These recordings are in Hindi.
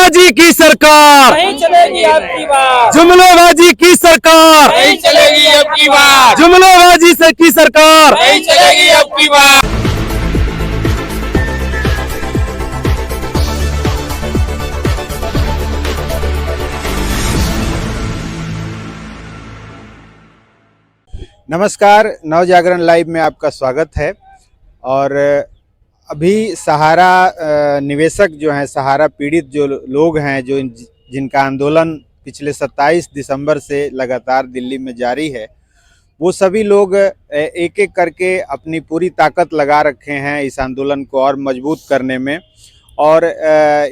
जुमलेबाजी की सरकार नहीं चलेगी आपकी बात, जुमलेबाजी की सरकार नहीं चलेगी आपकी बात, जुमलेबाजी से की सरकार नहीं चलेगी आपकी बात। नमस्कार, नवजागरण लाइव में आपका स्वागत है। और अभी सहारा निवेशक जो हैं, सहारा पीड़ित जो लोग हैं, जो जिनका आंदोलन पिछले 27 दिसंबर से लगातार दिल्ली में जारी है, वो सभी लोग एक एक करके अपनी पूरी ताकत लगा रखे हैं इस आंदोलन को और मजबूत करने में। और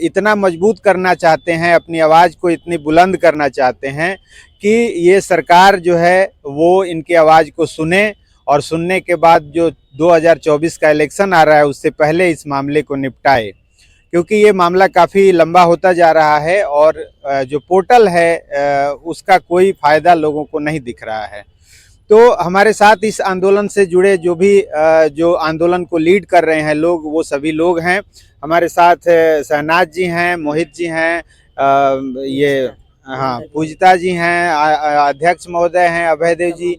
इतना मजबूत करना चाहते हैं, अपनी आवाज़ को इतनी बुलंद करना चाहते हैं कि ये सरकार जो है वो इनकी आवाज़ को सुने और सुनने के बाद जो 2024 का इलेक्शन आ रहा है उससे पहले इस मामले को निपटाए, क्योंकि ये मामला काफ़ी लंबा होता जा रहा है और जो पोर्टल है उसका कोई फ़ायदा लोगों को नहीं दिख रहा है। तो हमारे साथ इस आंदोलन से जुड़े जो भी जो आंदोलन को लीड कर रहे हैं लोग, वो सभी लोग हैं हमारे साथ। शहनाज जी हैं, मोहित जी हैं, पूजिता जी हैं, अध्यक्ष महोदय हैं अभयदेव जी,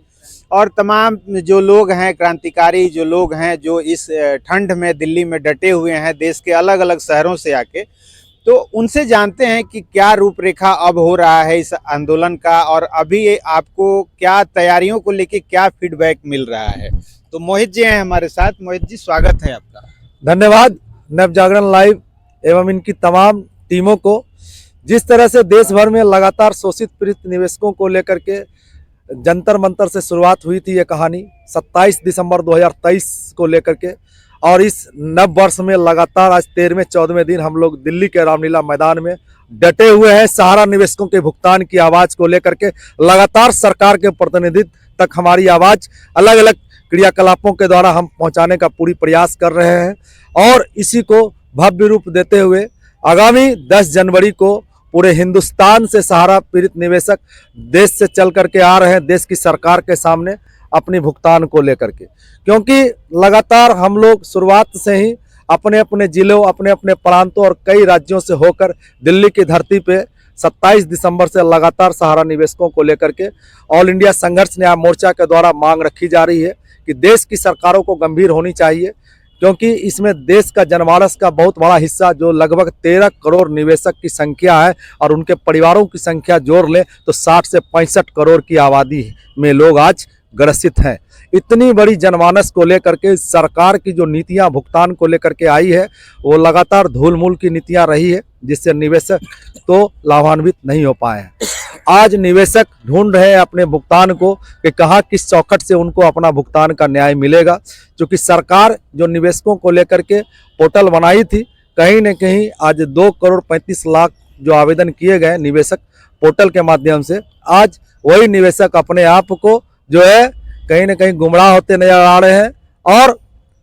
और तमाम जो लोग हैं, क्रांतिकारी जो लोग हैं, जो इस ठंड में दिल्ली में डटे हुए हैं देश के अलग अलग शहरों से आके। तो उनसे जानते हैं कि क्या रूपरेखा अब हो रहा है इस आंदोलन का, और अभी आपको क्या तैयारियों को लेके क्या फीडबैक मिल रहा है। तो मोहित जी हैं हमारे साथ। मोहित जी, स्वागत है आपका। धन्यवाद नवजागरण लाइव एवं इनकी तमाम टीमों को। जिस तरह से देश भर में लगातार शोषित पीड़ित निवेशकों को लेकर के जंतर मंतर से शुरुआत हुई थी ये कहानी 27 दिसंबर 2023 को लेकर के, और इस नव वर्ष में लगातार आज 13वें 14वें दिन हम लोग दिल्ली के रामलीला मैदान में डटे हुए हैं सहारा निवेशकों के भुगतान की आवाज़ को लेकर के। लगातार सरकार के प्रतिनिधित्व तक हमारी आवाज़ अलग अलग क्रियाकलापों के द्वारा हम पहुंचाने का पूरी प्रयास कर रहे हैं, और इसी को भव्य रूप देते हुए आगामी 10 जनवरी को पूरे हिंदुस्तान से सहारा पीड़ित निवेशक देश से चल करके आ रहे हैं देश की सरकार के सामने अपनी भुगतान को लेकर के। क्योंकि लगातार हम लोग शुरुआत से ही अपने अपने जिलों, अपने अपने प्रांतों और कई राज्यों से होकर दिल्ली की धरती पे 27 दिसंबर से लगातार सहारा निवेशकों को लेकर के ऑल इंडिया संघर्ष न्याय मोर्चा के द्वारा मांग रखी जा रही है कि देश की सरकारों को गंभीर होनी चाहिए, क्योंकि इसमें देश का जनमानस का बहुत बड़ा हिस्सा जो लगभग 13 करोड़ निवेशक की संख्या है, और उनके परिवारों की संख्या जोड़ लें तो 60 से 65 करोड़ की आबादी में लोग आज ग्रसित हैं। इतनी बड़ी जनमानस को लेकर के सरकार की जो नीतियां भुगतान को लेकर के आई है वो लगातार धूल-मूल की नीतियां रही है, जिससे निवेशक तो लाभान्वित नहीं हो पाए हैं। आज निवेशक ढूंढ रहे हैं अपने भुगतान को कि कहाँ किस चौखट से उनको अपना भुगतान का न्याय मिलेगा, क्योंकि सरकार जो निवेशकों को लेकर के पोर्टल बनाई थी, कहीं न कहीं आज 2 करोड़ 35 लाख जो आवेदन किए गए निवेशक पोर्टल के माध्यम से, आज वही निवेशक अपने आप को जो है कहीं न कहीं गुमराह होते नजर आ रहे हैं और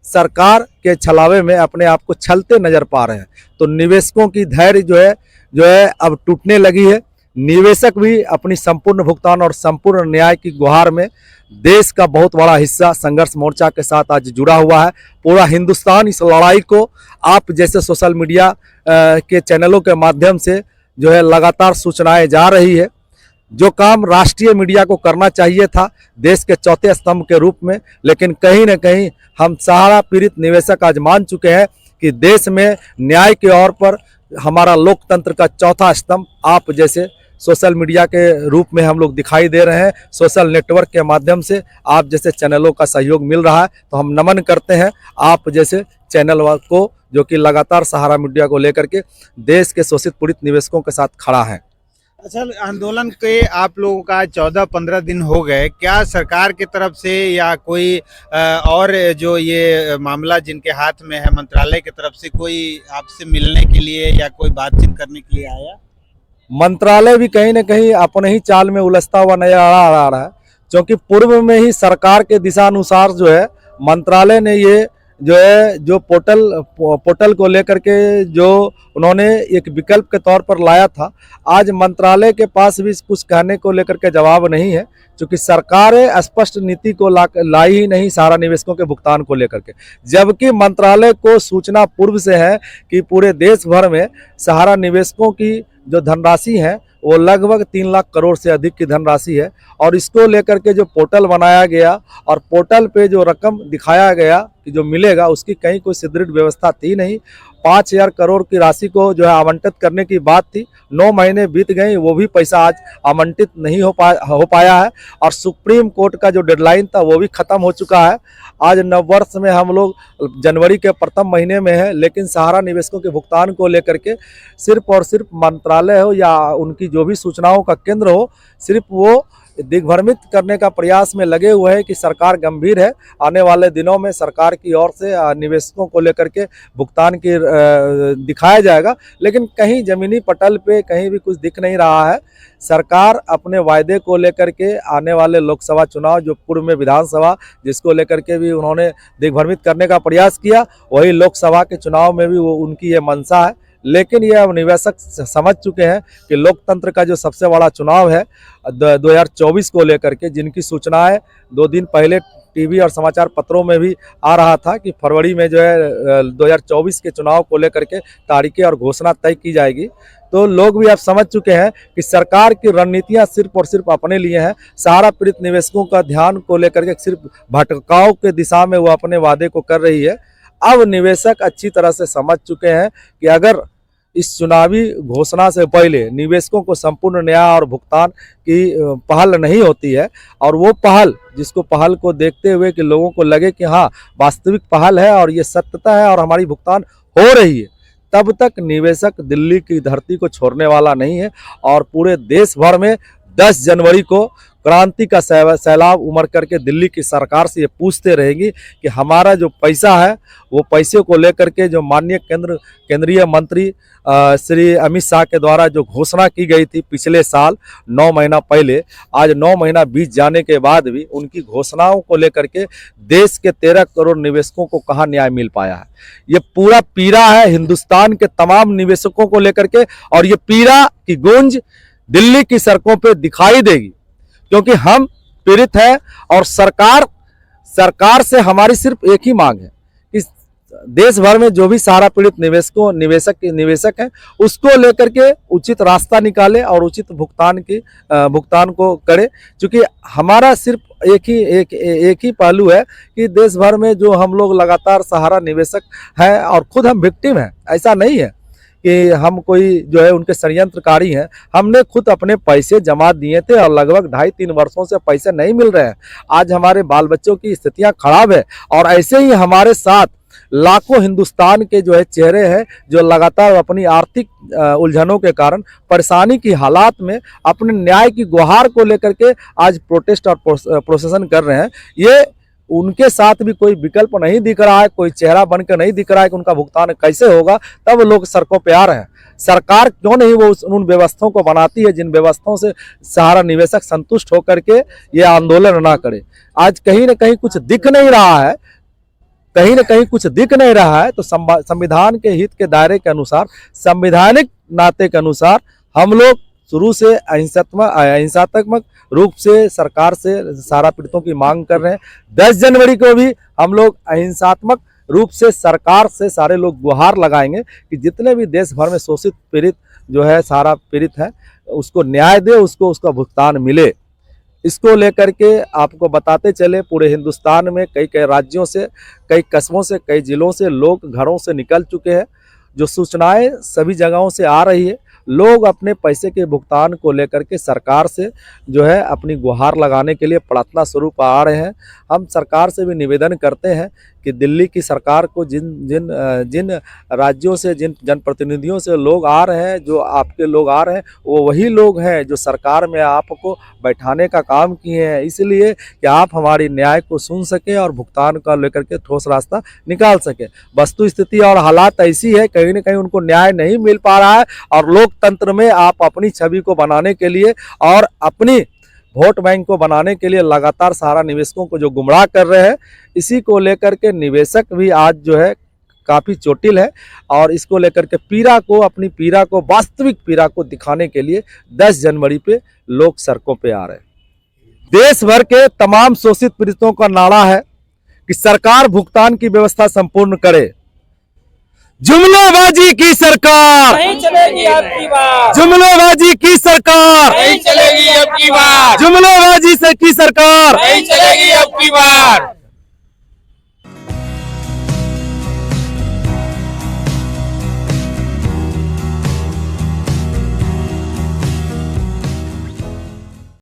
सरकार के छलावे में अपने आप को छलते नजर पा रहे हैं। तो निवेशकों की धैर्य जो है अब टूटने लगी है। निवेशक भी अपनी संपूर्ण भुगतान और संपूर्ण न्याय की गुहार में देश का बहुत बड़ा हिस्सा संघर्ष मोर्चा के साथ आज जुड़ा हुआ है। पूरा हिंदुस्तान इस लड़ाई को आप जैसे सोशल मीडिया के चैनलों के माध्यम से जो है लगातार सूचनाएं जा रही है। जो काम राष्ट्रीय मीडिया को करना चाहिए था देश के चौथे स्तंभ के रूप में, लेकिन कहीं न कहीं हम सहारा पीड़ित निवेशक आज मान चुके हैं कि देश में न्याय के ओर पर हमारा लोकतंत्र का चौथा स्तंभ आप जैसे सोशल मीडिया के रूप में हम लोग दिखाई दे रहे हैं। सोशल नेटवर्क के माध्यम से आप जैसे चैनलों का सहयोग मिल रहा है, तो हम नमन करते हैं आप जैसे चैनल को, जो कि लगातार सहारा मीडिया को लेकर के देश के शोषित पीड़ित निवेशकों के साथ खड़ा है। अच्छा, आंदोलन के आप लोगों का 14-15 दिन हो गए, क्या सरकार की तरफ से या कोई और जो ये मामला जिनके हाथ में है मंत्रालय की तरफ से कोई आपसे मिलने के लिए या कोई बातचीत करने के लिए आया? मंत्रालय भी कहीं न कहीं अपने ही चाल में उलझता हुआ नजर आ रहा है, क्योंकि पूर्व में ही सरकार के दिशा अनुसार जो है मंत्रालय ने ये जो है जो पोर्टल को लेकर के जो उन्होंने एक विकल्प के तौर पर लाया था, आज मंत्रालय के पास भी कुछ कहने को लेकर के जवाब नहीं है, क्योंकि सरकार स्पष्ट नीति को लाई ही नहीं सहारा निवेशकों के भुगतान को लेकर के। जबकि मंत्रालय को सूचना पूर्व से है कि पूरे देश भर में सहारा निवेशकों की जो धनराशि है वो लगभग 3 लाख करोड़ से अधिक की धनराशि है, और इसको लेकर के जो पोर्टल बनाया गया और पोर्टल पे जो रकम दिखाया गया कि जो मिलेगा उसकी कहीं कोई सुदृढ़ व्यवस्था थी नहीं। 5,000 करोड़ की राशि को जो है आवंटित करने की बात थी, 9 महीने बीत गए, वो भी पैसा आज आवंटित नहीं हो पाया है, और सुप्रीम कोर्ट का जो डेडलाइन था वो भी ख़त्म हो चुका है। आज नववर्ष में हम लोग जनवरी के प्रथम महीने में है, लेकिन सहारा निवेशकों के भुगतान को लेकर के सिर्फ और सिर्फ मंत्रालय हो या उनकी जो भी सूचनाओं का केंद्र हो, सिर्फ वो दिग्भ्रमित करने का प्रयास में लगे हुए हैं कि सरकार गंभीर है। आने वाले दिनों में सरकार की ओर से निवेशकों को लेकर के भुगतान की दिखाया जाएगा, लेकिन कहीं जमीनी पटल पे कहीं भी कुछ दिख नहीं रहा है। सरकार अपने वायदे को लेकर के आने वाले लोकसभा चुनाव जो पूर्व में विधानसभा जिसको लेकर के भी उन्होंने दिग्भ्रमित करने का प्रयास किया, वही लोकसभा के चुनाव में भी वो उनकी ये मंशा है। लेकिन ये अब निवेशक समझ चुके हैं कि लोकतंत्र का जो सबसे बड़ा चुनाव है 2024 को लेकर के, जिनकी सूचनाएं 2 दिन पहले टीवी और समाचार पत्रों में भी आ रहा था कि फरवरी में जो है 2024 के चुनाव को लेकर के तारीखें और घोषणा तय की जाएगी, तो लोग भी अब समझ चुके हैं कि सरकार की रणनीतियां सिर्फ और सिर्फ अपने लिए हैं। सहारा पीड़ित निवेशकों का ध्यान को लेकर के सिर्फ भटकाव के दिशा में वो अपने वादे को कर रही है। अब निवेशक अच्छी तरह से समझ चुके हैं कि अगर इस चुनावी घोषणा से पहले निवेशकों को संपूर्ण न्याय और भुगतान की पहल नहीं होती है, और वो पहल जिसको पहल को देखते हुए कि लोगों को लगे कि हाँ वास्तविक पहल है और ये सत्यता है और हमारी भुगतान हो रही है, तब तक निवेशक दिल्ली की धरती को छोड़ने वाला नहीं है। और पूरे देश भर में 10 जनवरी को क्रांति का सैलाब उमड़ करके दिल्ली की सरकार से ये पूछते रहेंगी कि हमारा जो पैसा है वो पैसे को लेकर के जो माननीय केंद्रीय मंत्री श्री अमित शाह के द्वारा जो घोषणा की गई थी पिछले साल 9 महीना पहले, आज 9 महीना बीत जाने के बाद भी उनकी घोषणाओं को लेकर के देश के 13 करोड़ निवेशकों को कहाँ न्याय मिल पाया है। ये पूरा पीड़ा है हिंदुस्तान के तमाम निवेशकों को लेकर के, और ये पीड़ा की गूंज दिल्ली की सड़कों पर दिखाई देगी, क्योंकि हम पीड़ित हैं और सरकार से हमारी सिर्फ एक ही मांग है कि देश भर में जो भी सहारा पीड़ित निवेशक हैं उसको लेकर के उचित रास्ता निकाले और उचित भुगतान को करे। क्योंकि हमारा सिर्फ एक ही पहलू है कि देश भर में जो हम लोग लगातार सहारा निवेशक हैं और खुद हम विक्टिम हैं, ऐसा नहीं है कि हम कोई जो है उनके षड्यंत्रकारी हैं। हमने खुद अपने पैसे जमा दिए थे और लगभग 2.5-3 वर्षों से पैसे नहीं मिल रहे हैं। आज हमारे बाल बच्चों की स्थितियां खराब है, और ऐसे ही हमारे साथ लाखों हिंदुस्तान के जो है चेहरे हैं जो लगातार अपनी आर्थिक उलझनों के कारण परेशानी की हालात में अपने न्याय की गुहार को लेकर के आज प्रोटेस्ट और प्रोसेसन कर रहे हैं। ये उनके साथ भी कोई विकल्प नहीं दिख रहा है, कोई चेहरा बनकर नहीं दिख रहा है कि उनका भुगतान कैसे होगा, तब लोग सड़कों पे आ रहे हैं। सरकार क्यों नहीं वो उन व्यवस्थाओं को बनाती है जिन व्यवस्थाओं से सहारा निवेशक संतुष्ट होकर के ये आंदोलन ना करे। आज कहीं ना कहीं कुछ दिख नहीं रहा है, तो संविधान के हित के दायरे के अनुसार, संवैधानिक नाते के अनुसार हम लोग शुरू से अहिंसात्मक रूप से सरकार से सहारा पीड़ितों की मांग कर रहे हैं। 10 जनवरी को भी हम लोग अहिंसात्मक रूप से सरकार से सारे लोग गुहार लगाएंगे कि जितने भी देश भर में शोषित पीड़ित जो है सहारा पीड़ित है उसको न्याय दे, उसको उसका भुगतान मिले। इसको लेकर के आपको बताते चले पूरे हिंदुस्तान में कई राज्यों से, कई कस्बों से, कई जिलों से लोग घरों से निकल चुके हैं। जो सूचनाएं सभी जगहों से आ रही है, लोग अपने पैसे के भुगतान को लेकर के सरकार से जो है अपनी गुहार लगाने के लिए प्रार्थना स्वरूप आ रहे हैं। हम सरकार से भी निवेदन करते हैं कि दिल्ली की सरकार को जिन राज्यों से, जिन जनप्रतिनिधियों से लोग आ रहे हैं, जो आपके लोग आ रहे हैं, वो वही लोग हैं जो सरकार में आपको बैठाने का काम किए हैं, इसलिए कि आप हमारी न्याय को सुन सके और भुगतान का लेकर के ठोस रास्ता निकाल सके। वस्तु स्थिति और हालात ऐसी है, कहीं ना कहीं उनको न्याय नहीं मिल पा रहा है, और लोकतंत्र में आप अपनी छवि को बनाने के लिए और अपनी वोट बैंक को बनाने के लिए लगातार सहारा निवेशकों को जो गुमराह कर रहे हैं, इसी को लेकर के निवेशक भी आज जो है काफी चोटिल है और इसको लेकर के पीड़ा को, अपनी पीड़ा को, वास्तविक पीड़ा को दिखाने के लिए 10 जनवरी पे लोग सड़कों पे आ रहे हैं। देश भर के तमाम शोषित पीड़ितों का नारा है कि सरकार भुगतान की व्यवस्था संपूर्ण करे। जुमलाबाजी की सरकार नहीं चलेगी अब की बार, जुमलाबाजी की सरकार नहीं चलेगी अब की बार, जुमलाबाजी से की सरकार नहीं चलेगी अब की बार।